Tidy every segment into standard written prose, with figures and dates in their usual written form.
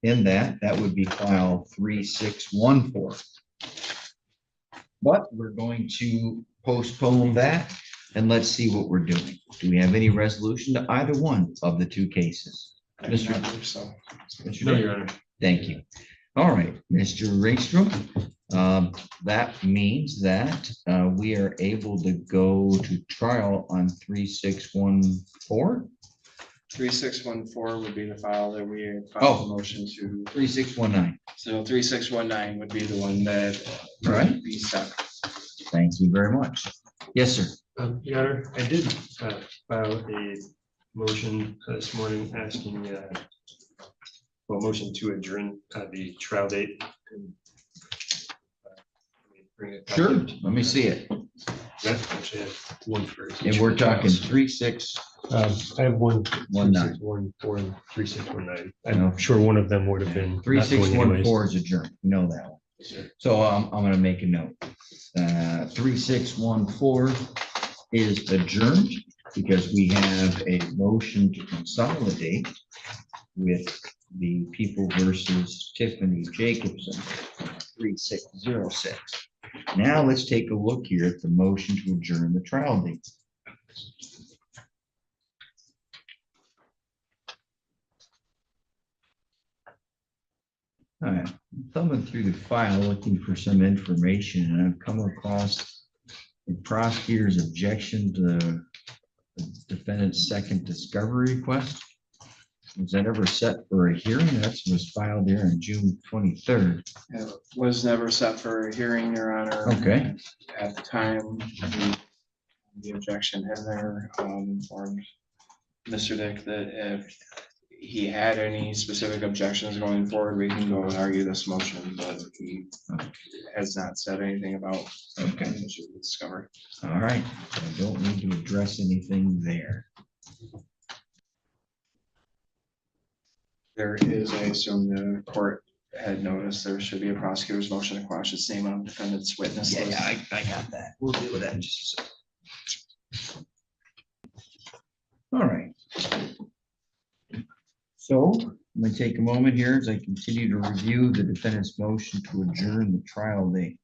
in that would be file 3614. But we're going to postpone that and let's see what we're doing. Do we have any resolution to either one of the two cases? I do not believe so. Mr. No, Dick? Your Honor. Thank you. All right, Mr. Ringstrom. That means that we are able to go to trial on 3614. 3614 would be the file that we had filed a motion to. 3619. So 3619 would be the one that All right. would be stuck. Thank you very much. Yes, sir. Your Honor, I did file a motion this morning asking, motion to adjourn the trial date. And, let me bring it back Sure. up. Let me see it. That actually have one for each And of we're the talking trials. 3619. I have one, 19. 3614 and 3619. Okay. I'm sure one of them would have been. not going anyways. 3614 is adjourned. We know that one. Sure. So I'm going to make a note. 3614 is adjourned because we have a motion to consolidate with the People versus Tiffany Jacobson, 3606. Now let's take a look here at the motion to adjourn the trial date. All right, I'm thumbing through the file looking for some information, and I've come across the prosecutor's objection to the defendant's second discovery request. Was that ever set for a hearing? That was filed there on June 23rd. It was never set for a hearing, Your Honor. Okay. At the time, the objection in there informed Mr. Dick that if he had any specific objections going forward, we can go and argue this motion, but he has not said anything about Okay. any issue with discovery. All right, so I don't need to address anything there. There is, I assume the court had noticed there should be a prosecutor's motion to quash its name on defendant's witness list. Yeah, I got that. We'll deal with that in just a second. All right. So I'm going to take a moment here as I continue to review the defendant's motion to adjourn the trial date.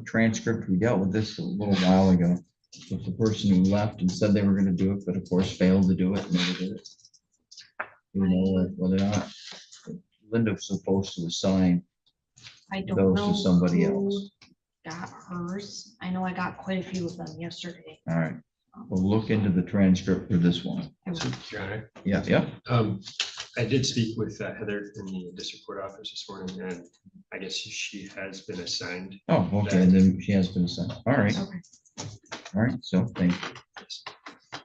Transcript, we dealt with this a little while ago with the person who left and said they were going to do it, but of course failed to do it, never did it. You know whether or not Linda was supposed to assign I don't those know to somebody who else. got hers. I know I got quite a few of them yesterday. All right, we'll look into the transcript for this one. So, Your Honor, Yeah. I did speak with Heather in the district court office this morning, and I guess she has been assigned. Oh, okay, and then she has been assigned. All right, Okay. all right, so thank you.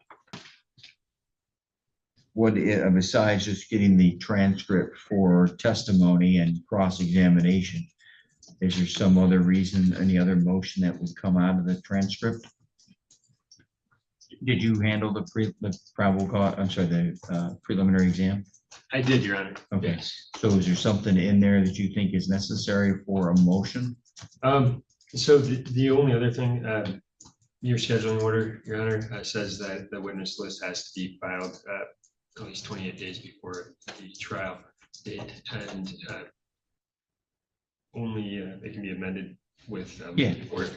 What, besides just getting the transcript for testimony and cross-examination, is there some other reason, any other motion that would come out of the transcript? Did you handle the probable cause, I'm sorry, the preliminary exam? I did, Your Honor. Okay. Yes. So is there something in there that you think is necessary for a motion? So the only other thing, your scheduling order, Your Honor, says that the witness list has to be filed at least 28 days before the trial date, and only it can be amended with report.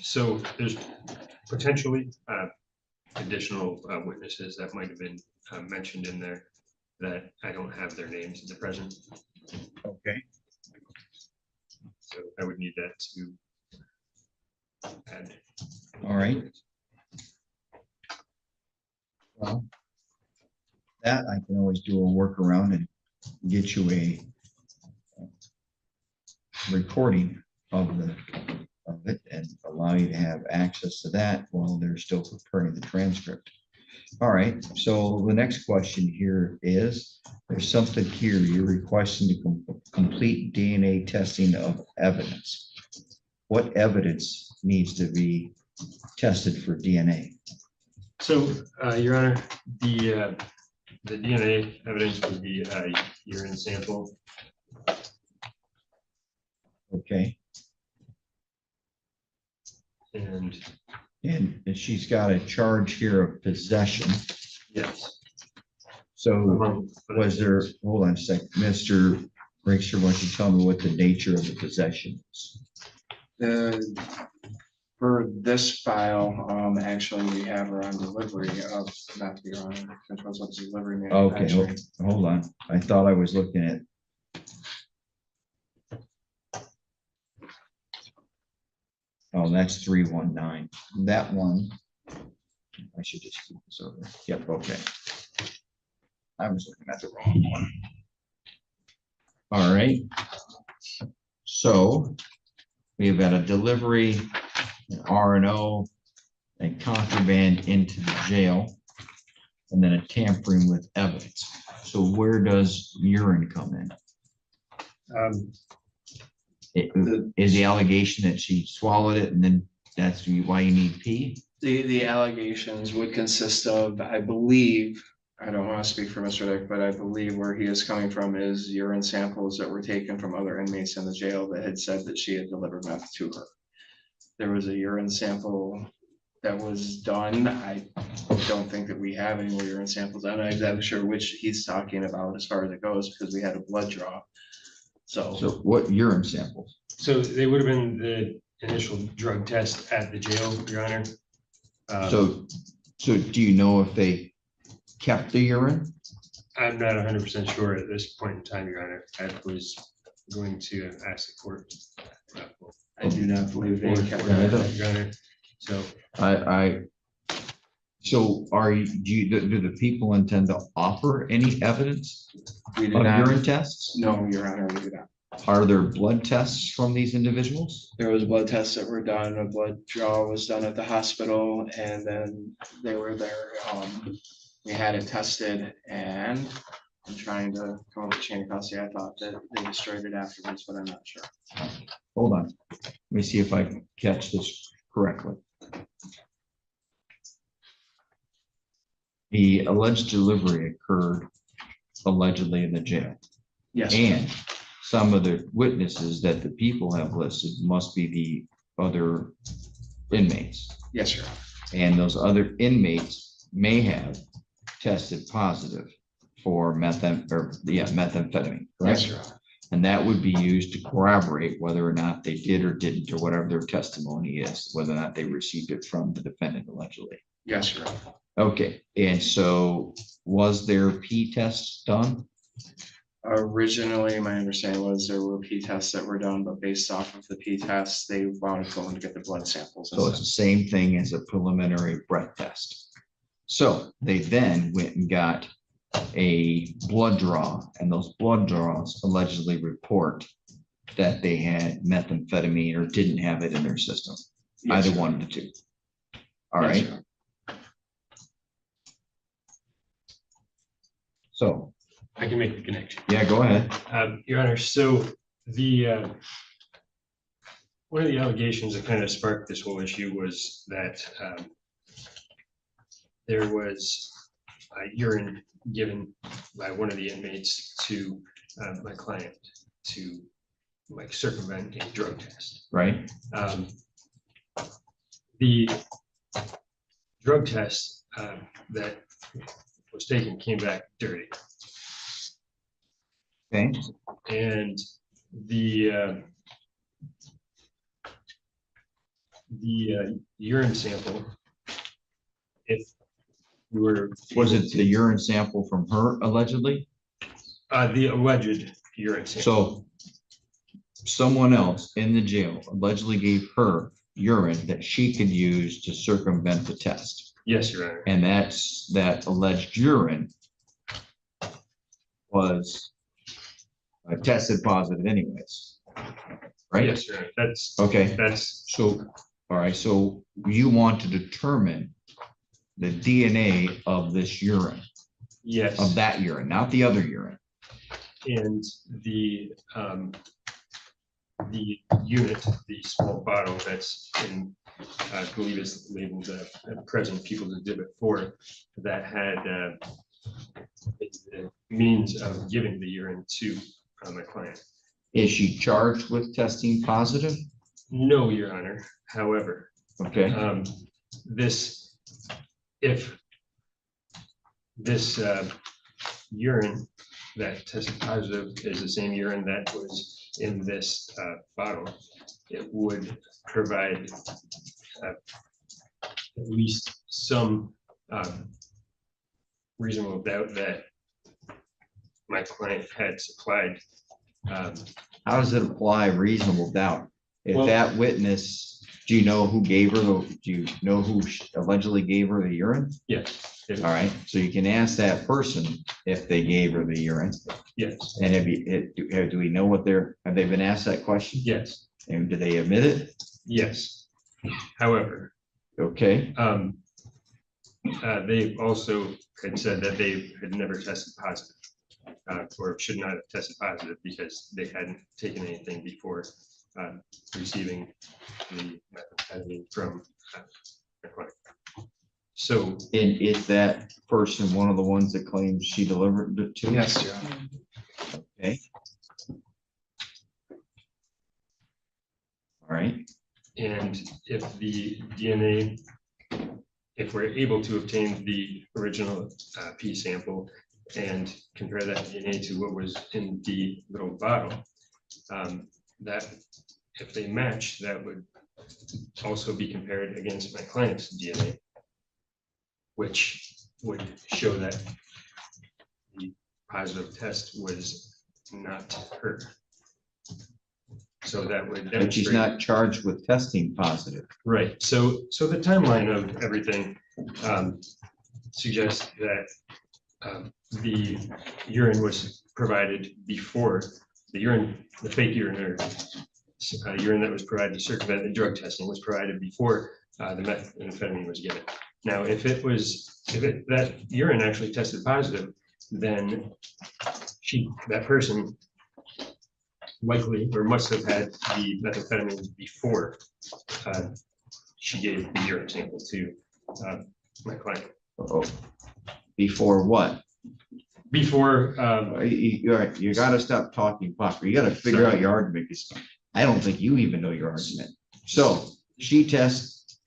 So there's potentially additional witnesses that might have been mentioned in there that I don't have their names at the present. Okay. So I would need that to add. All right. Well, that I can always do a workaround and get you a recording of it and allow you to have access to that while they're still preparing the transcript. All right, so the next question here is, there's something here, you're requesting to complete DNA testing of evidence. What evidence needs to be tested for DNA? So, Your Honor, the DNA evidence would be a urine sample. Okay, And and she's got a charge here of possession. yes, So among other was there, things. hold on a second, Mr. Rickster, why don't you tell me what the nature of the possession is? For this file, actually, we have her on delivery of, not the controls of delivery Okay, manufacturing. hold on. I thought I was looking at. Oh, that's 319. That one. I should just keep this over. Yep, okay. I was looking at the wrong one. All right. So we've got a delivery, an R&O, and contraband into the jail, and then a tampering with evidence. So where does urine come in? Is the allegation that she swallowed it and then that's why you need pee? The allegations would consist of, I believe, I don't want to speak for Mr. Dick, but I believe where he is coming from is urine samples that were taken from other inmates in the jail that had said that she had delivered meth to her. There was a urine sample that was done. I don't think that we have any more urine samples. I'm not exactly sure which he's talking about as far as it goes, because we had a blood draw. So what urine samples? So they would have been the initial drug test at the jail, Your Honor. So do you know if they kept the urine? I'm not 100% sure at this point in time, Your Honor. I was going to ask the court. I do not believe they kept Your that. Honor. So So do the people intend to offer any evidence We do of not. urine tests? No, Your Honor, we do not. Are there blood tests from these individuals? There was blood tests that were done, a blood draw was done at the hospital, and then they were there. We had it tested, and I'm trying to come up with a chain of custody. I thought that they destroyed it afterwards, but I'm not sure. Hold on. Let me see if I can catch this correctly. The alleged delivery occurred allegedly in the jail. Yes, And some of the witnesses that the people have listed must be the other inmates. yes, sir. And those other inmates may have tested positive for methamphetamine, Yes, correct? sir. And that would be used to corroborate whether or not they did or didn't, or whatever their testimony is, whether or not they received it from the defendant allegedly. Yes, sir. Okay, and so was there P tests done? Originally, my understanding was there were P tests that were done, but based off of the P tests, they wanted going to get the blood samples. So it's the same thing as a preliminary breath test. So they then went and got a blood draw, and those blood draws allegedly report that they had methamphetamine or didn't have it in their system. Yes, Either sir. one of the two. All Yes, right. sir. So, I can make the connection. yeah, go ahead. Your Honor, so the one of the allegations that kind of sparked this whole issue was that there was urine given by one of the inmates to my client to like circumvent a drug test. Right. The drug test that was taken came back dirty. Okay. And the urine sample, if you were Was it the urine sample from her allegedly? the alleged urine sample? So someone else in the jail allegedly gave her urine that she could use to circumvent the test. Yes, Your Honor. And that alleged urine was tested positive anyways. Right? Yes, Your Honor. That's Okay. so All right, so you want to determine the DNA of this urine, yes. of that urine, not the other urine. And the unit, the small bottle that's in, I believe is labeled present people's exhibit 4, that had the means of giving the urine to my client. Is she charged with testing positive? No, Your Honor. However, Okay, if this urine that tested positive is the same urine that was in this bottle, it would provide at least some reasonable doubt that my client had supplied. How does it apply reasonable doubt? If Well- that witness, do you know who gave her, do you know who allegedly gave her the urine? Yes, All right, so you can ask that person if they gave her the urine. yes, And do we know what have they been asked that question? yes, And do they admit it? yes. However, Okay, they also had said that they had never tested positive, or should not have tested positive because they hadn't taken anything before receiving the methamphetamine from the client. So, and is that person one of the ones that claims she delivered it to? Yes, Your Honor. Okay. All right, and if the DNA, if we're able to obtain the original P sample and compare that DNA to what was in the little bottle, that if they match, that would also be compared against my client's DNA, which would show that the positive test was not her. So that would but she's demonstrate. not charged with testing positive. Right, so the timeline of everything suggests that the urine was provided before, the fake urine or urine that was provided to circumvent the drug testing was provided before the methamphetamine was given. Now, if that urine actually tested positive, then that person likely or must have had the methamphetamine before she gave the urine sample to my client. Oh, before what? Before, You gotta stop talking pop. You gotta figure out your argument, because I don't think you even know your argument. So she tests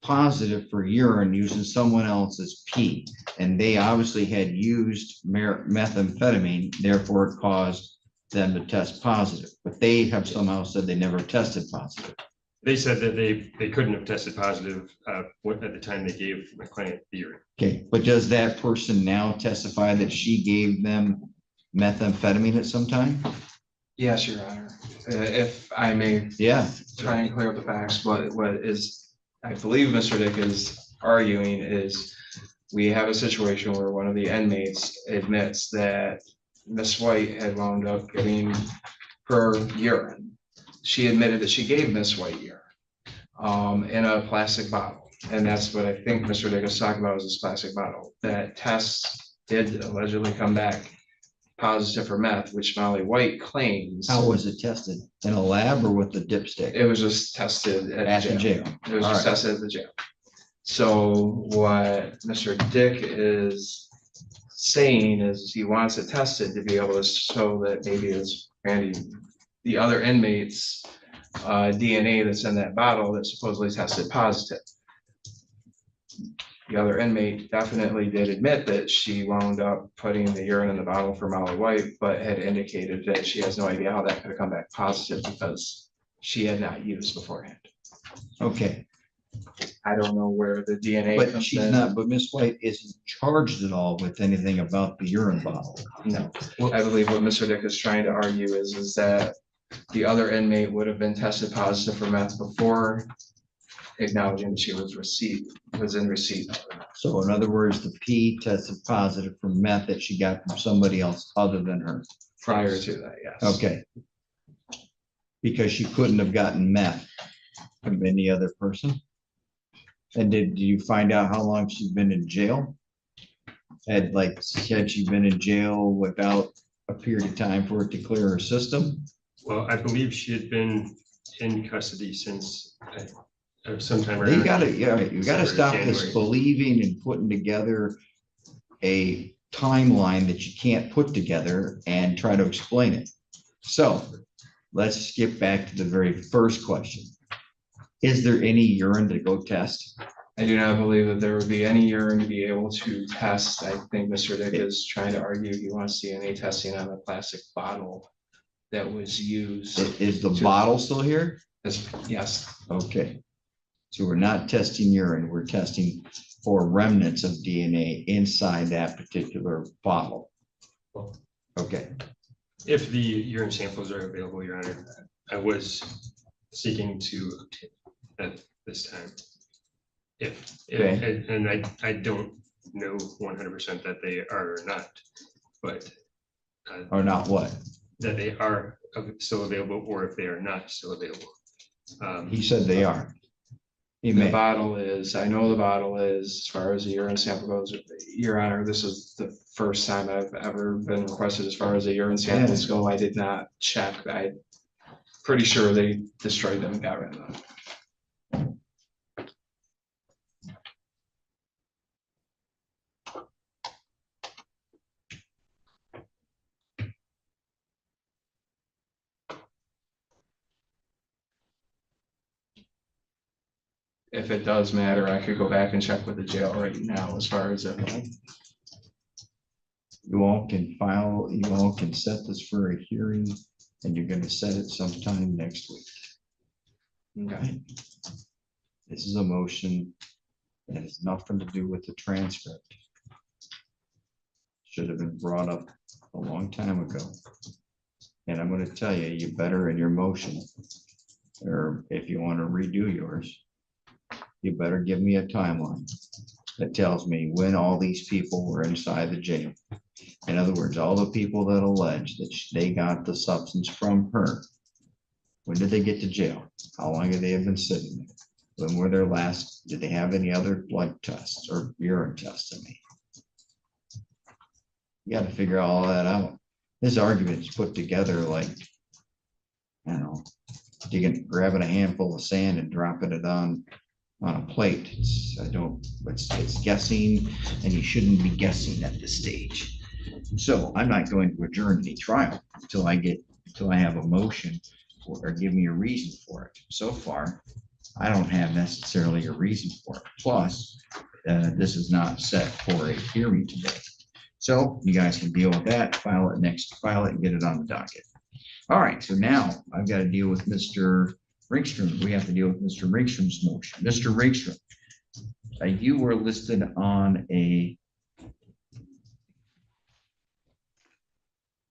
positive for urine using someone else's pee, and they obviously had used methamphetamine, therefore it caused them to test positive, but they have somehow said they never tested positive. they said that they couldn't have tested positive at the time they gave my client the urine. Okay, but does that person now testify that she gave them methamphetamine at some time? Yes, Your Honor. If I may Yeah, try and clear up the facts, what is, I believe Mr. Dick is arguing is we have a situation where one of the inmates admits that Miss White had wound up giving her urine. She admitted that she gave Miss White urine in a plastic bottle. And that's what I think Mr. Dick is talking about, is this plastic bottle. That tests did allegedly come back positive for meth, which Molly White claims. how was it tested? In a lab or with the dipstick? It was just tested At at the jail. jail. It was All just right. tested at the jail. So what Mr. Dick is saying is he wants it tested to be able to show that maybe it's Randy, the other inmates' DNA that's in that bottle that supposedly tested positive. The other inmate definitely did admit that she wound up putting the urine in the bottle for Molly White, but had indicated that she has no idea how that could have come back positive because she had not used beforehand. Okay, I don't know where the DNA but comes she's in. not, but Miss White isn't charged at all with anything about the urine bottle. No, I believe what Mr. Dick is trying to argue is that the other inmate would have been tested positive for meth before acknowledging that she was in receipt of it. So in other words, the P tested positive for meth that she got from somebody else other than her. Prior to that, yes. Okay. Because she couldn't have gotten meth from any other person. And did you find out how long she's been in jail? Had she been in jail without a period of time for it to clear her system? Well, I believe she had been in custody since sometime. You around gotta stop this January. believing and putting together a timeline that you can't put together and try to explain it. So let's skip back to the very first question. Is there any urine to go test? I do not believe that there would be any urine to be able to test. I think Mr. Dick is trying to argue he wants DNA testing on a plastic bottle that was used. Is the bottle still here? Yes, Okay. So we're not testing urine, we're testing for remnants of DNA inside that particular bottle. Okay, If the urine samples are available, Your Honor, I was seeking to obtain at this time. Okay. And I don't know 100% that they are or not, but or not what? that they are still available, or if they are not still available. He said they are. He the may, bottle is, I know the bottle is, as far as the urine sample goes, Your Honor, this is the first time I've ever been requested as far as the urine samples go. I did not check. I'm pretty sure they destroyed them and got rid of them. If it does matter, I could go back and check with the jail right now as far as it. you all can file, you all can set this for a hearing, and you're gonna set it sometime next week. Okay. This is a motion that has nothing to do with the transcript. Should have been brought up a long time ago. And I'm gonna tell you, you better in your motion, or if you want to redo yours, you better give me a timeline that tells me when all these people were inside the jail. In other words, all the people that allege that they got the substance from her. When did they get to jail? How long have they been sitting there? When were their last, did they have any other blood tests or urine tests? I mean, you got to figure all that out. This argument's put together like, I don't know, grabbing a handful of sand and dropping it on a plate. It's guessing, and you shouldn't be guessing at this stage. So I'm not going to adjourn any trial until I have a motion or give me a reason for it. So far, I don't have necessarily a reason for it. Plus, this is not set for a hearing today. So you guys can deal with that, file it and get it on the docket. All right, so now I've got to deal with Mr. Ringstrom. We have to deal with Mr. Ringstrom's motion. Mr. Ringstrom, you were listed on a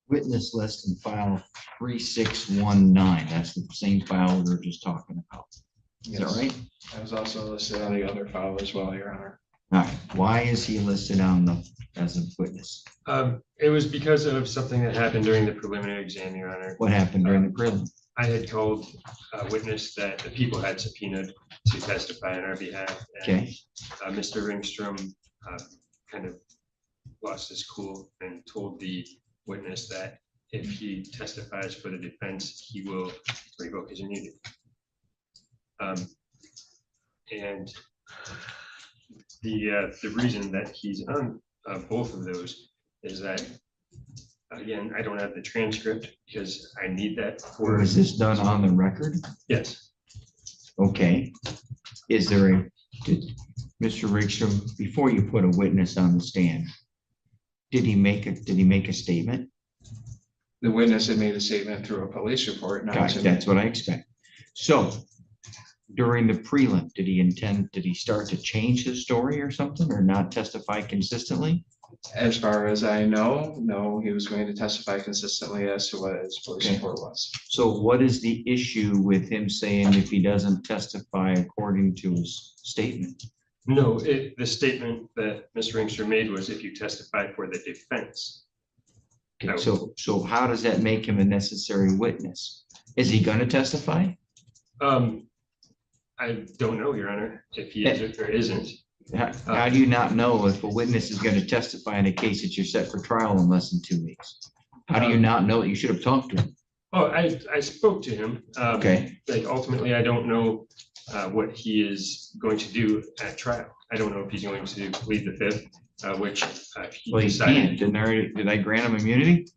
witness list in file 3619. That's the same file we were just talking about. Is that right? I was also listed on the other file as well, Your Honor. All right. Why is he listed as a witness? It was because of something that happened during the preliminary exam, Your Honor. What happened during the prelim? I had called a witness that the people had subpoenaed to testify on our behalf. And, Okay. Mr. Ringstrom kind of lost his cool and told the witness that if he testifies for the defense, he will revoke his immunity. And the reason that he's on both of those is that, again, I don't have the transcript because I need that for. Was this done on the record? Yes. Okay. Is there Mr. Ringstrom, before you put a witness on the stand, did he make a statement? The witness had made a statement through a police report. Gotcha, that's what I expect. So during the prelim, did he start to change his story or something, or not testify consistently? As far as I know, no, he was going to testify consistently as to what his police report was. So what is the issue with him saying if he doesn't testify according to his statement? No, the statement that Mr. Ringstrom made was if you testify for the defense. Okay, so how does that make him a necessary witness? Is he going to testify? I don't know, Your Honor, if he is or isn't. How do you not know if a witness is going to testify in a case that you're set for trial in less than 2 weeks? How do you not know? You should have talked to him. Oh, I spoke to him. Okay. Like ultimately, I don't know what he is going to do at trial. I don't know if he's going to plead the fifth, which he Well, he decided. can't. Did I grant him immunity?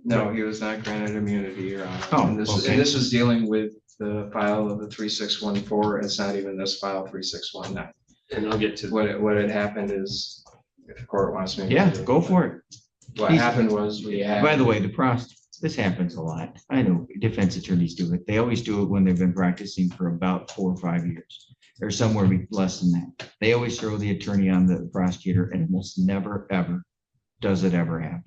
No, he was not granted immunity, Your Honor. Oh, And okay. this was dealing with the file of the 3614. It's not even this file 3619. And I'll get to. What had happened is, if the court wants me. to Yeah, do it, go for it. What Please. happened was we had. By the way, this happens a lot. I know defense attorneys do it. They always do it when they've been practicing for about 4 or 5 years, or somewhere less than that. They always throw the attorney on the prosecutor, and almost never, ever does it ever happen.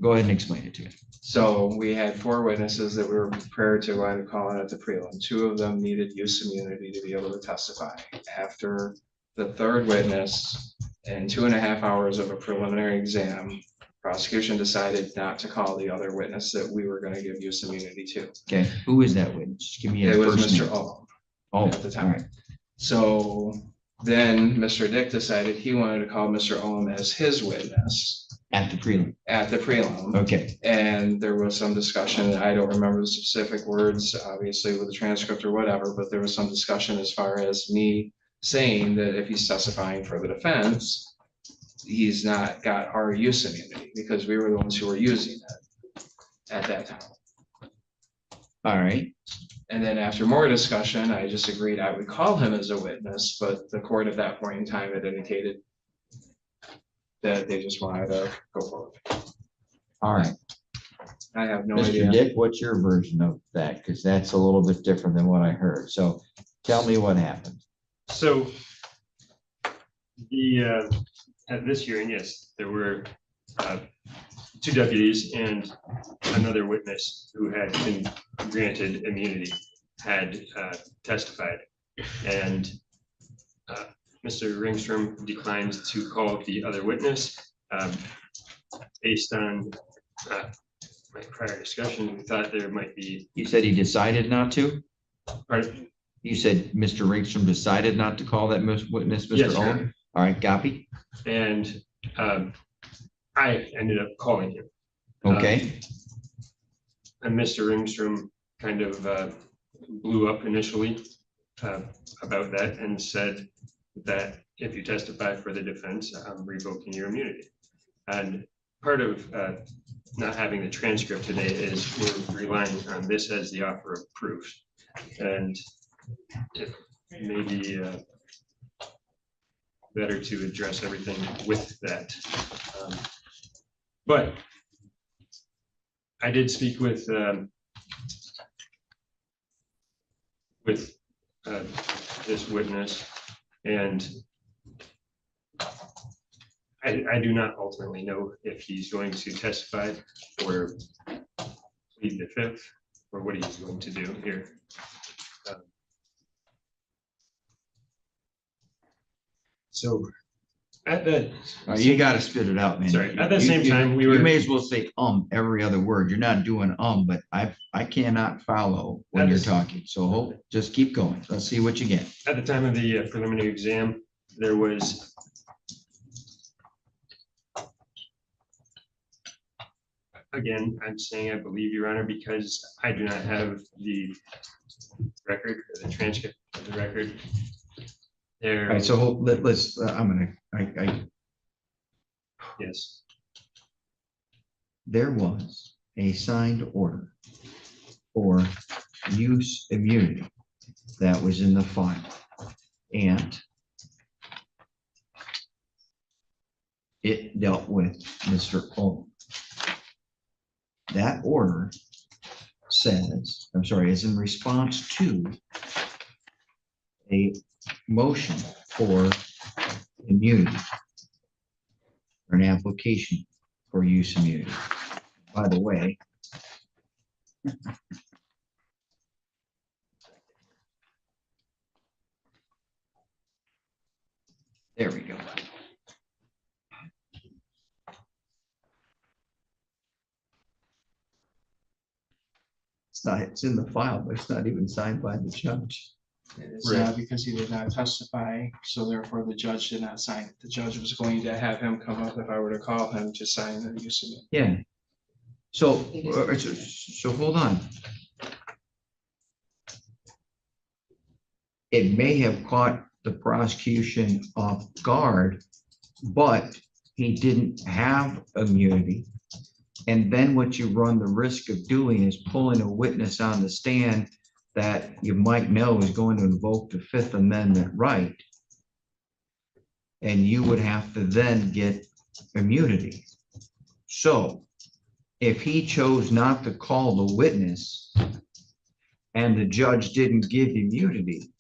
Go ahead and explain it to me. So we had 4 witnesses that we were prepared to go ahead and call in at the prelim. 2 of them needed use immunity to be able to testify. After the 3rd witness and 2.5 hours of a preliminary exam, prosecution decided not to call the other witness that we were going to give use immunity to. Okay, who is that witness? Just give me a It was first Mr. name. O. Oh, at the all time. right. So then Mr. Dick decided he wanted to call Mr. Ohm as his witness At the prelim. at the prelim. Okay, And there was some discussion, I don't remember the specific words, obviously with the transcript or whatever, but there was some discussion as far as me saying that if he's testifying for the defense, he's not got our use immunity because we were the ones who were using it at that time. all right. And then after more discussion, I just agreed I would call him as a witness, but the court at that point in time had indicated that they just wanted to go forward. All right. I have no Mr. idea. Dick, what's your version of that? Because that's a little bit different than what I heard. So tell me what happened. So the, at this hearing, yes, there were 2 deputies and another witness who had been granted immunity had testified. And Mr. Ringstrom declined to call the other witness based on my prior discussion. We thought there might be. You said he decided not to? Pardon? You said Mr. Ringstrom decided not to call that witness, Mr. Yes, Your Owen? Honor. All right, copy. And I ended up calling him. Okay, And Mr. Ringstrom kind of blew up initially about that and said that if you testify for the defense, I'm revoking your immunity. And part of not having the transcript today is we're relying on this as the offer of proof. And it may be better to address everything with that. But I did speak with this witness, and I do not ultimately know if he's going to testify or plead the fifth or what he's going to do here. So at the you got to spit it out, man. Sorry, at the same time, we You were. may as well say every other word. You're not doing but I cannot follow when you're talking. So just keep going. Let's see what you get. At the time of the preliminary exam, there was again, I'm saying I believe, Your Honor, because I do not have the record, or the transcript of the record. All There, right, so let's, yes, there was a signed order for use immunity that was in the file. And it dealt with Mr. Owen. That order says, I'm sorry, is in response to a motion for immunity, or an application for use immunity. By the way, there we go. It's in the file, but it's not even signed by the judge. It's not because he did not testify, so therefore the judge did not sign it. The judge was going to have him come up if I were to call him to sign the use of it. Yeah. So hold on. It may have caught the prosecution off guard, but he didn't have immunity. And then what you run the risk of doing is pulling a witness on the stand that you might know is going to invoke the Fifth Amendment right. and you would have to then get immunity. So if he chose not to call the witness and the judge didn't give immunity,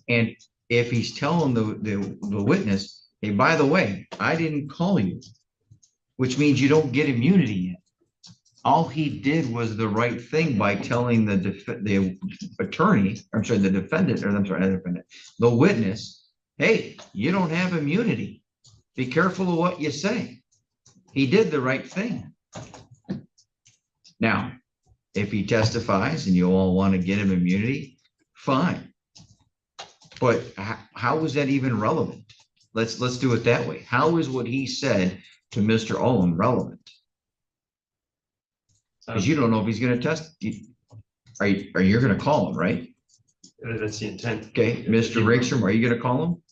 and if he's telling the witness, hey, by the way, I didn't call you, which means you don't get immunity yet. All he did was the right thing by telling the attorney, I'm sorry, the defendant, or I'm sorry, not the defendant, the witness, hey, you don't have immunity. Be careful of what you say. He did the right thing. Now, if he testifies and you all want to get him immunity, fine. But how is that even relevant? Let's do it that way. How is what he said to Mr. Owen relevant? Because you don't know if he's going to test. Are you going to call him, right? That's the intent. Okay, Mr. Ringstrom, are you going to call him?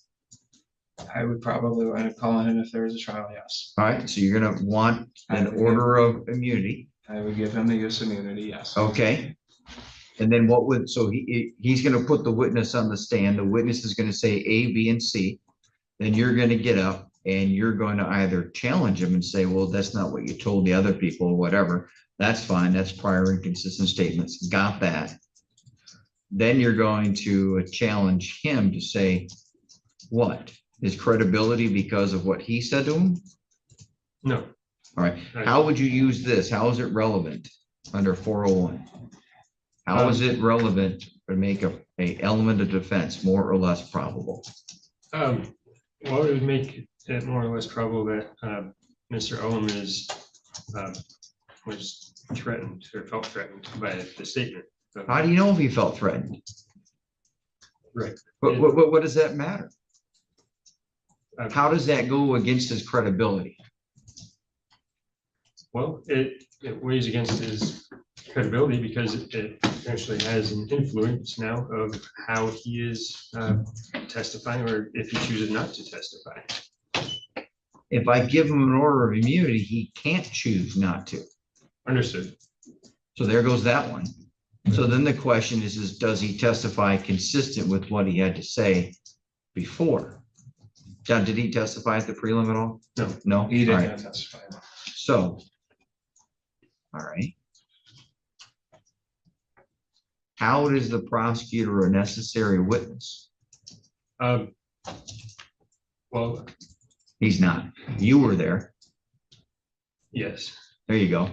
I would probably want to call him if there was a trial, yes. All right, so you're going to want an order of immunity. I would give him the use of immunity, yes. Okay. And then what would, so he's going to put the witness on the stand. The witness is going to say A, B, and C. Then you're going to get up and you're going to either challenge him and say, well, that's not what you told the other people or whatever. That's fine. That's prior inconsistent statements. Got that. Then you're going to challenge him to say, what? His credibility because of what he said to him? No. All right. How would you use this? How is it relevant under 401? How is it relevant to make a element of defense more or less probable? Well, it would make it more or less probable that Mr. Owen was threatened or felt threatened by the statement. How do you know if he felt threatened? Right. But what does that matter? How does that go against his credibility? Well, it weighs against his credibility because it actually has an influence now of how he is testifying, or if he chooses not to testify. If I give him an order of immunity, he can't choose not to. Understood. So there goes that one. So then the question is does he testify consistent with what he had to say before? John, did he testify at the prelim at all? No. No? He did All not right. testify. So, all right. How is the prosecutor a necessary witness? Well, He's not. You were there. yes. There you go.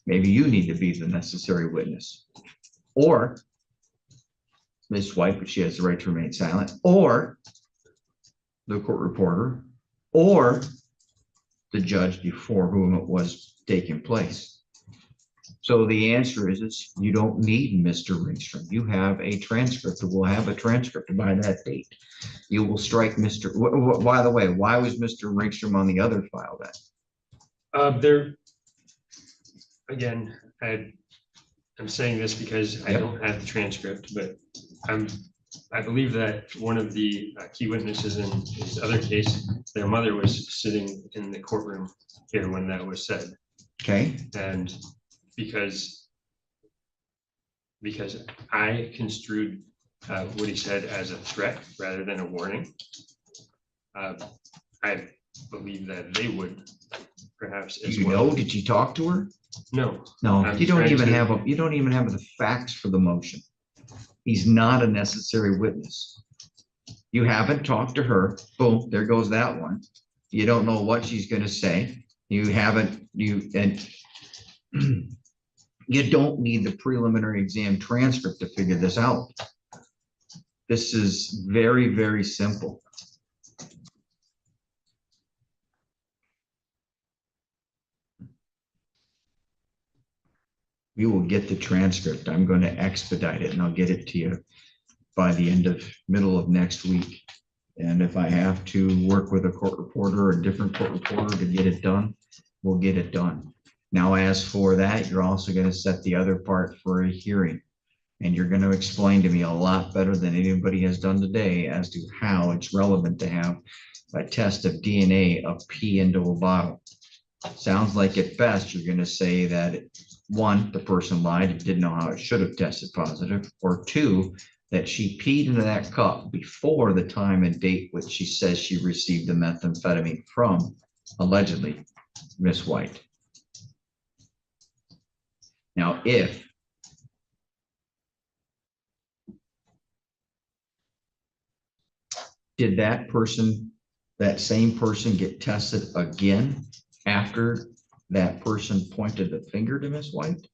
Maybe you need to be the necessary witness. Or Ms. White, but she has the right to remain silent, or the court reporter, or the judge before whom it was taking place. So the answer is you don't need Mr. Ringstrom. You have a transcript. We'll have a transcript by that date. You will strike Mr. By the way, why was Mr. Ringstrom on the other file then? There, again, I'm saying this because I don't have the transcript, but I believe that one of the key witnesses in his other case, their mother was sitting in the courtroom here when that was said. Okay. And because I construed what he said as a threat rather than a warning, I believe that they would perhaps as well. Did you talk to her? No. No, you don't even have the facts for the motion. He's not a necessary witness. You haven't talked to her. Boom, there goes that one. You don't know what she's going to say. You don't need the preliminary exam transcript to figure this out. This is very, very simple. You will get the transcript. I'm going to expedite it and I'll get it to you by the middle of next week. And if I have to work with a court reporter or a different court reporter to get it done, we'll get it done. Now, as for that, you're also going to set the other part for a hearing. And you're going to explain to me a lot better than anybody has done today as to how it's relevant to have a test of DNA of pee into a bottle. Sounds like at best, you're going to say that one, the person lied and didn't know how it should have tested positive, or two, that she peed into that cup before the time and date which she says she received the methamphetamine from, allegedly, Miss White. Now, if did that person, that same person get tested again after that person pointed the finger to Miss White?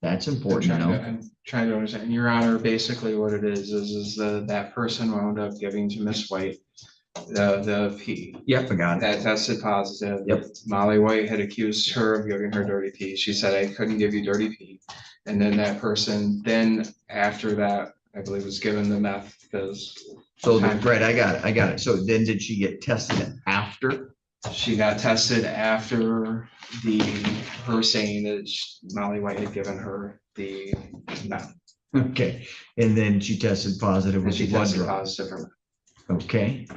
That's important to know. I'm trying to understand, Your Honor, basically what it is that person wound up giving to Miss White the pee. Yep, I got it. That tested positive. Yep. Molly White had accused her of giving her dirty pee. She said, I couldn't give you dirty pee. And then that person, then after that, I believe was given the meth because. So, right, I got it. So then did she get tested after? She got tested after her saying that Molly White had given her the meth. Okay, and then she tested positive And with she blood tested draw. positive for meth. Okay,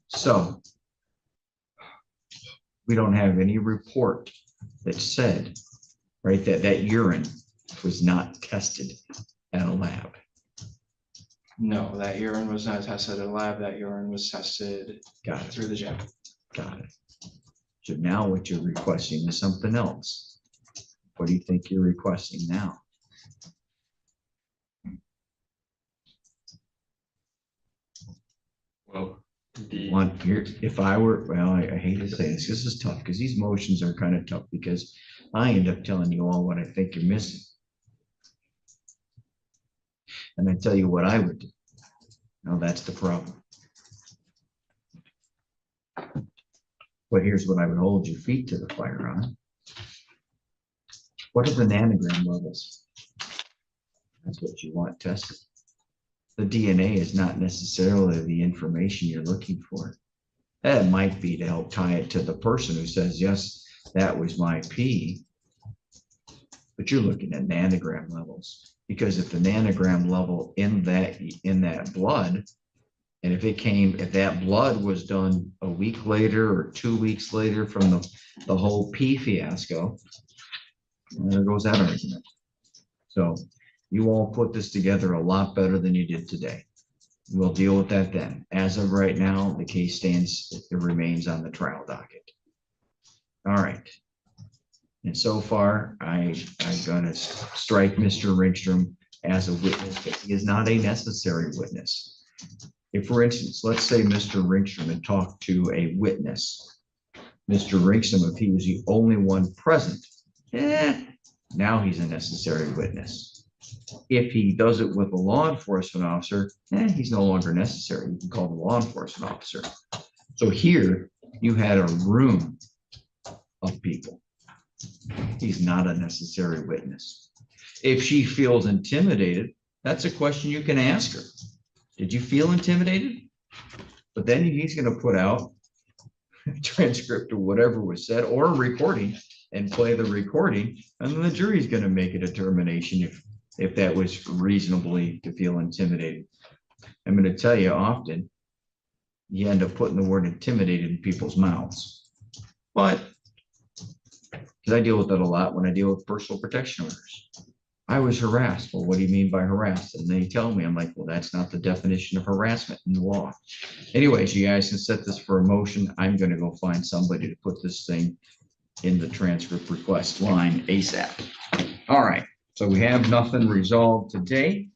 so we don't have any report that said, right, that urine was not tested at a lab. No, that urine was not tested at a lab. That urine was tested Got it. through the gym. Got it. So now what you're requesting is something else. What do you think you're requesting now? Well, the, One here, if I were, well, I hate to say this is tough because these motions are kind of tough because I end up telling you all what I think you're missing. And I tell you what I would do. Now that's the problem. But here's what I would hold your feet to the fire on. What are the nanogram levels? That's what you want tested. The DNA is not necessarily the information you're looking for. That might be to help tie it to the person who says, yes, that was my pee. But you're looking at nanogram levels, because if the nanogram level in that blood, and if that blood was done a week later or 2 weeks later from the whole pee fiasco, there goes that argument. So you all put this together a lot better than you did today. We'll deal with that then. As of right now, the case stands, it remains on the trial docket. All right. And so far, I'm gonna strike Mr. Ringstrom as a witness, but he is not a necessary witness. If, for instance, let's say Mr. Ringstrom had talked to a witness, Mr. Ringstrom, if he was the only one present, now he's a necessary witness. If he does it with a law enforcement officer, he's no longer necessary. You can call the law enforcement officer. So here you had a room of people. He's not a necessary witness. If she feels intimidated, that's a question you can ask her. Did you feel intimidated? But then he's going to put out a transcript of whatever was said or a recording and play the recording, and then the jury's going to make a determination if that was reasonably to feel intimidated. I'm going to tell you, often you end up putting the word intimidated in people's mouths. But because I deal with that a lot when I deal with personal protection orders. I was harassed. Well, what do you mean by harassed? And they tell me, I'm like, well, that's not the definition of harassment in the law. Anyways, you guys can set this for a motion. I'm going to go find somebody to put this thing in the transcript request line ASAP. All right. So we have nothing resolved today.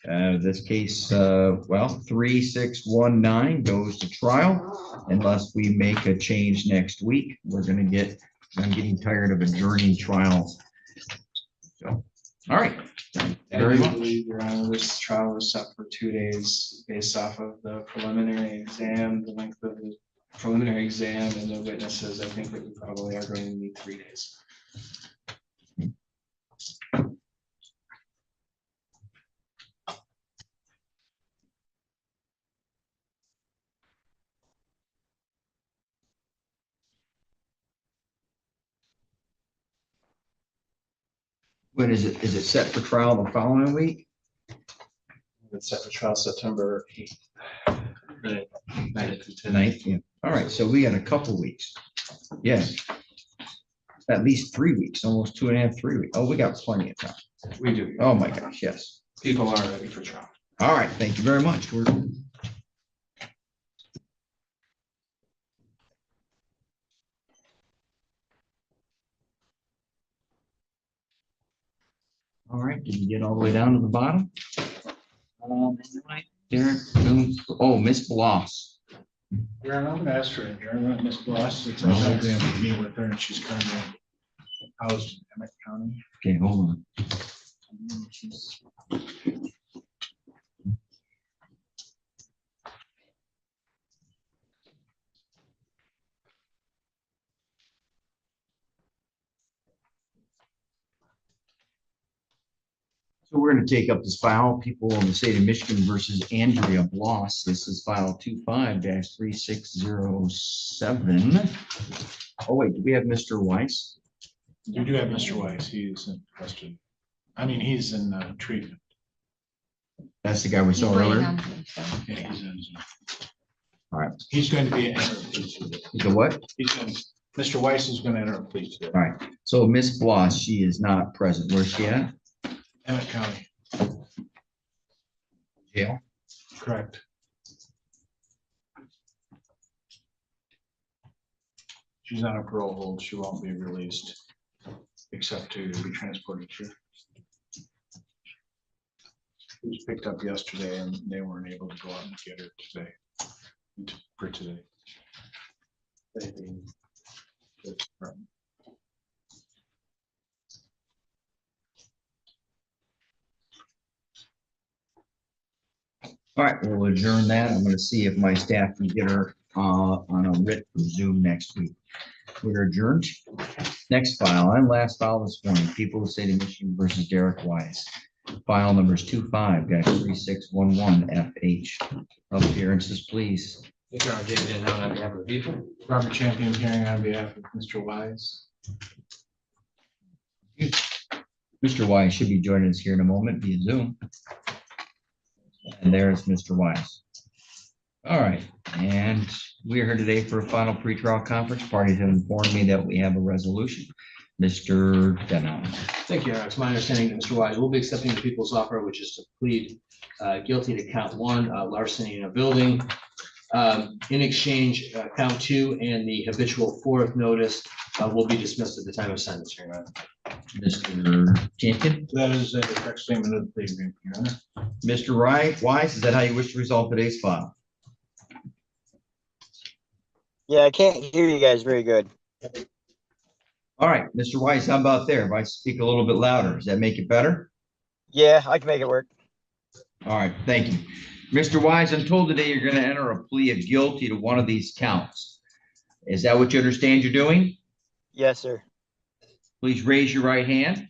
This case, well, 3619 goes to trial unless we make a change next week. I'm getting tired of adjourning trials. So, all right. Thank you very much. Your Honor, this trial was set for 2 days based off of the preliminary exam, the length of the preliminary exam and the witnesses. I think that we probably are going to need 3 days. When is it? Is it set for trial the following week? It's set for trial September 8th. Tonight? Yeah. All right. So we got a couple weeks. Yeah. At least 3 weeks, almost 2.5, 3 weeks. Oh, we got plenty of time. We do. Oh my gosh, yes. People are ready for trial. All right, thank you very much. All right, did you get all the way down to the bottom? Derek, boom. Oh, Miss Bloss. I'm gonna ask for it, Aaron, Miss Bloss, it's a whole damn meet with her, and she's currently housed in Emmett County. Okay, hold on. So we're going to take up this file, people in the state of Michigan versus Andrea Bloss. This is file 25-3607. Oh, wait, do we have Mr. Weiss? We do have Mr. Weiss, he's in question. I mean, he's in treatment. That's the guy we saw He's waiting earlier. on him, so. Yeah, he's in. All right. He's going to be enter a plea today. The what? Mr. Weiss is going to enter a plea today. All right. So Miss Bloss, she is not present. Where's she at? Emmett County, Jail. correct. She's on a parole hold, she won't be released except to be transported here. She was picked up yesterday and they weren't able to go out and get her today, for today. All right, we'll adjourn that. I'm going to see if my staff can get her on a writ for Zoom next week. We're adjourned. Next file and last file this morning, people of the state of Michigan versus Derek Wise. File numbers 25-3611 FH. Appearances, please. Robert Champion hearing on behalf of Mr. Wise. Mr. Wise should be joining us here in a moment via Zoom. And there's Mr. Wise. All right, and we're here today for a final pretrial conference. Parties have informed me that we have a resolution. Mr. Denon. Thank you, Aaron. It's my understanding that Mr. Wise will be accepting the people's offer, which is to plead guilty to count one, larceny in a building. In exchange, count two and the habitual fourth notice will be dismissed at the time of sentencing. Mr. Champion. That is a correct statement of the plea agreement, Your Honor. Mr. Wise, is that how you wish to resolve today's file? Yeah, I can't hear you guys very good. All right, Mr. Wise, how about there? If I speak a little bit louder, does that make it better? Yeah, I can make it work. All right, thank you. Mr. Wise, I'm told today you're going to enter a plea of guilty to one of these counts. Is that what you understand you're doing? Yes, sir. Please raise your right hand.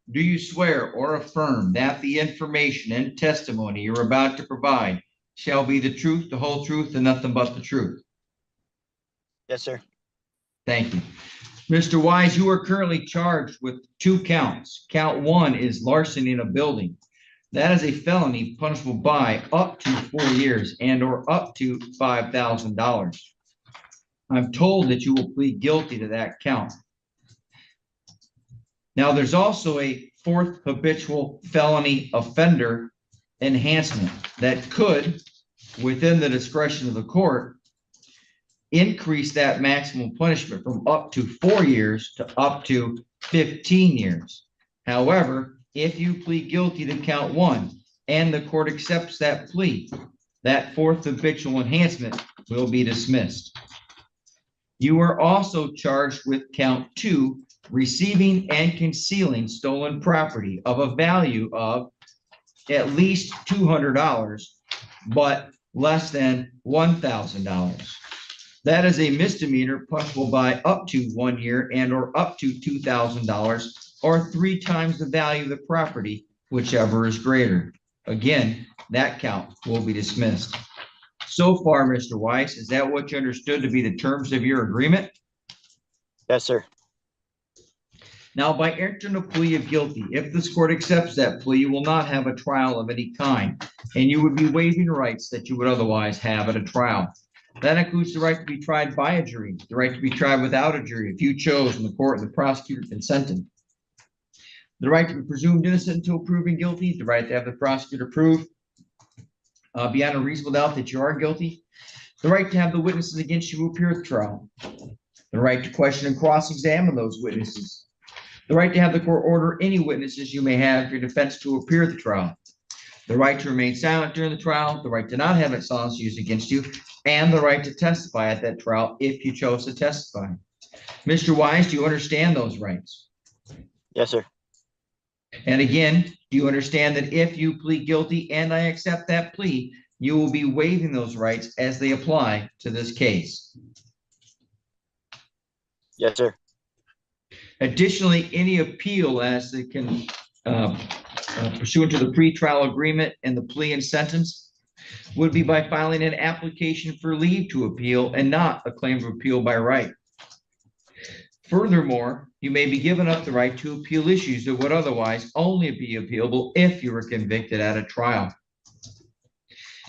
Do you swear or affirm that the information and testimony you're about to provide shall be the truth, the whole truth, and nothing but the truth? Yes, sir. Thank you. Mr. Wise, you are currently charged with 2 counts. Count 1 is larceny in a building. That is a felony punishable by up to 4 years and or up to $5,000. I'm told that you will plead guilty to that count. Now, there's also a 4th habitual felony offender enhancement that could, within the discretion of the court, increase that maximum punishment from up to 4 years to up to 15 years. However, if you plead guilty to count 1 and the court accepts that plea, that 4th habitual enhancement will be dismissed. You are also charged with count 2, receiving and concealing stolen property of a value of at least $200, but less than $1,000. That is a misdemeanor punishable by up to 1 year and or up to $2,000 or 3 times the value of the property, whichever is greater. Again, that count will be dismissed. So far, Mr. Weiss, is that what you understood to be the terms of your agreement? Yes, sir. Now, by entering a plea of guilty, if this court accepts that plea, you will not have a trial of any kind, and you would be waiving rights that you would otherwise have at a trial. That includes the right to be tried by a jury, the right to be tried without a jury if you chose and the court and the prosecutor consented. The right to be presumed innocent until proven guilty, the right to have the prosecutor prove beyond a reasonable doubt that you are guilty, the right to have the witnesses against you who appear at the trial, the right to question and cross-examine those witnesses, the right to have the court order any witnesses you may have for your defense to appear at the trial, the right to remain silent during the trial, the right to not have its silence used against you, and the right to testify at that trial if you chose to testify. Mr. Wise, do you understand those rights? Yes, sir. And again, do you understand that if you plead guilty and I accept that plea, you will be waiving those rights as they apply to this case? Yes, sir. Additionally, any appeal as they can pursuant to the pretrial agreement and the plea and sentence would be by filing an application for leave to appeal and not a claim of appeal by right. Furthermore, you may be given up the right to appeal issues that would otherwise only be appealable if you were convicted at a trial.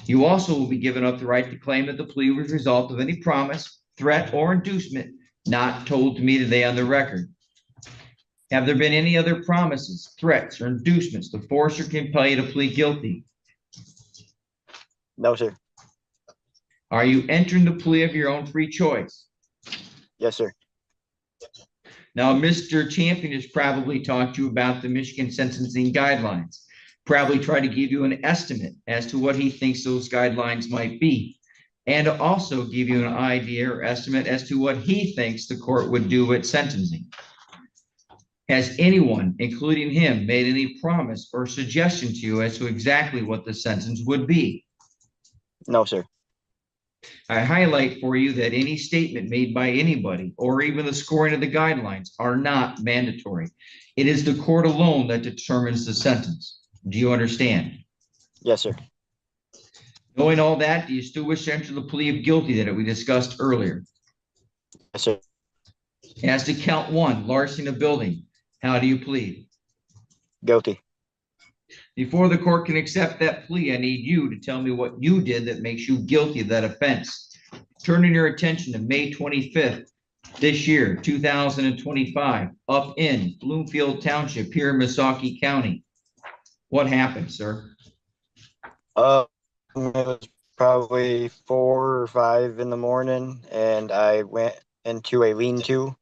You also will be given up the right to claim that the plea was a result of any promise, threat, or inducement not told to me today on the record. Have there been any other promises, threats, or inducements to force or compel you to plead guilty? No, sir. Are you entering the plea of your own free choice? Yes, sir. Now, Mr. Champion has probably talked to you about the Michigan sentencing guidelines, probably tried to give you an estimate as to what he thinks those guidelines might be, and also give you an idea or estimate as to what he thinks the court would do at sentencing. Has anyone, including him, made any promise or suggestion to you as to exactly what the sentence would be? No, sir. I highlight for you that any statement made by anybody or even the scoring of the guidelines are not mandatory. It is the court alone that determines the sentence. Do you understand? Yes, sir. Knowing all that, do you still wish to enter the plea of guilty that we discussed earlier? Yes, sir. As to count one, larceny of building, how do you plead? Guilty. Before the court can accept that plea, I need you to tell me what you did that makes you guilty of that offense. Turning your attention to May 25th this year, 2025, up in Bloomfield Township here in Missaukee County. What happened, sir? It was probably 4 or 5 in the morning, and I went into a lean-to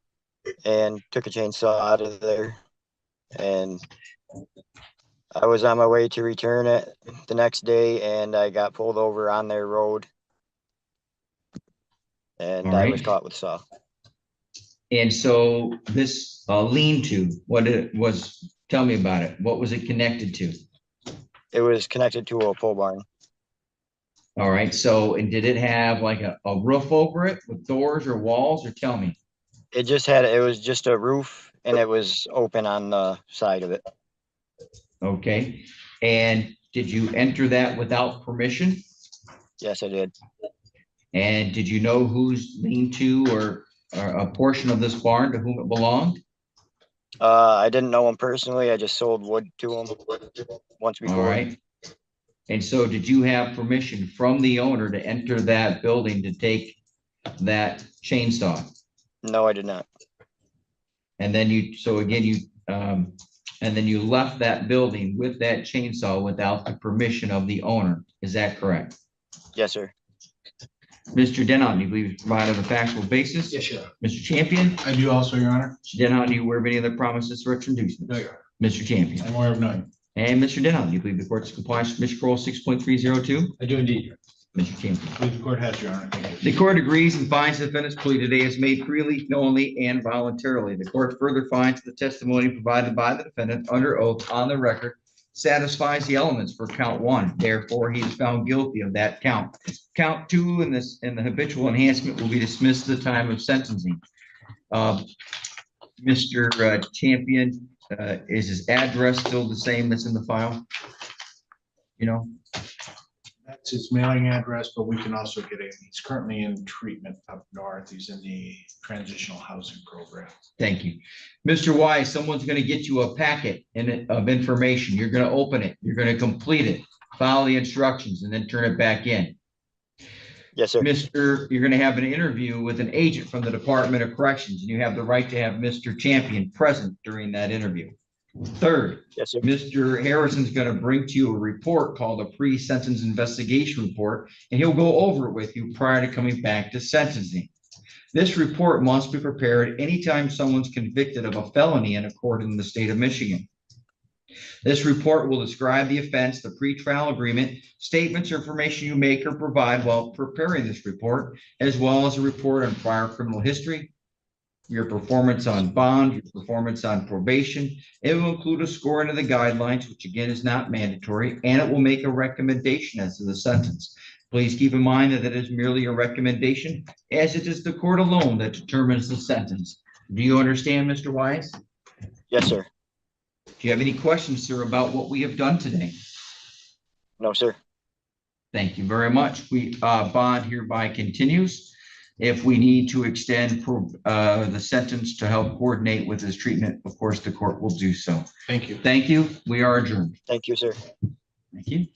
and took a chainsaw out of there, and I was on my way to return it the next day, and I got pulled over on their road, and All I right. was caught with saw. And so this lean-to, what it was, tell me about it. What was it connected to? It was connected to a pole barn. All right. So, and did it have like a roof over it with doors or walls, or tell me? It was just a roof, and it was open on the side of it. Okay. And did you enter that without permission? Yes, I did. And did you know whose lean-to or a portion of this barn to whom it belonged? I didn't know him personally. I just sold wood to him once before. All right. And so did you have permission from the owner to enter that building to take that chainsaw? No, I did not. And then and then you left that building with that chainsaw without the permission of the owner. Is that correct? Yes, sir. Mr. Denon, do you believe it's provided a factual basis? Yes, sir. Mr. Champion? I do also, Your Honor. Mr. Denon, do you aware of any other promises, threats, or inducements? No, Your Honor. Mr. Champion? I'm aware of none. And Mr. Denon, do you believe the court's compliance with Michigan Rule 6.302? I do indeed, Your Honor. Mr. Champion? I believe the court has, Your Honor. Thank you. The court agrees and finds the defendant's plea today is made freely, knowingly, and voluntarily. The court further finds the testimony provided by the defendant under oath on the record satisfies the elements for count one. Therefore, he is found guilty of that count. Count two and the habitual enhancement will be dismissed at the time of sentencing. Mr. Champion, is his address still the same that's in the file? You know? That's his mailing address, but we can also get it. He's currently in treatment up north. He's in the transitional housing program. Thank you. Mr. Wise, someone's going to get you a packet of information. You're going to open it. You're going to complete it, follow the instructions, and then turn it back in. Yes, sir. You're going to have an interview with an agent from the Department of Corrections, and you have the right to have Mr. Champion present during that interview. Third, Yes, sir. Mr. Harrison's going to bring to you a report called a pre-sentence investigation report, and he'll go over it with you prior to coming back to sentencing. This report must be prepared anytime someone's convicted of a felony in a court in the state of Michigan. This report will describe the offense, the pretrial agreement, statements or information you make or provide while preparing this report, as well as a report on prior criminal history, your performance on bond, your performance on probation. It will include a scoring of the guidelines, which again is not mandatory, and it will make a recommendation as to the sentence. Please keep in mind that it is merely a recommendation, as it is the court alone that determines the sentence. Do you understand, Mr. Wise? Yes, sir. Do you have any questions, sir, about what we have done today? No, sir. Thank you very much. Bond hereby continues. If we need to extend the sentence to help coordinate with his treatment, of course, the court will do so. Thank you. Thank you. We are adjourned. Thank you, sir. Thank you.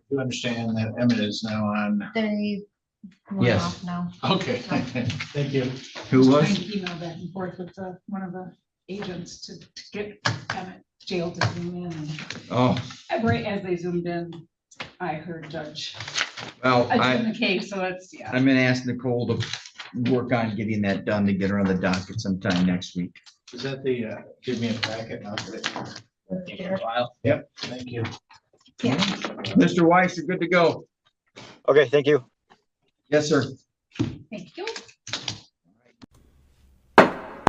You understand that Emmett is now on. They went Yes. off now. Okay, thank you. Who Trying was? to email back and forth with one of the agents to get Emmett jailed to zoom in. Oh, Right as they zoomed in, I heard Judge well, adjourn the case, so it's, yeah. I'm gonna ask Nicole to work on getting that done to get her on the docket sometime next week. Is that the, give me a packet and I'll get it. Yep. Thank you. Mr. Weiss, you're good to go. Okay, thank you. Yes, sir. Thank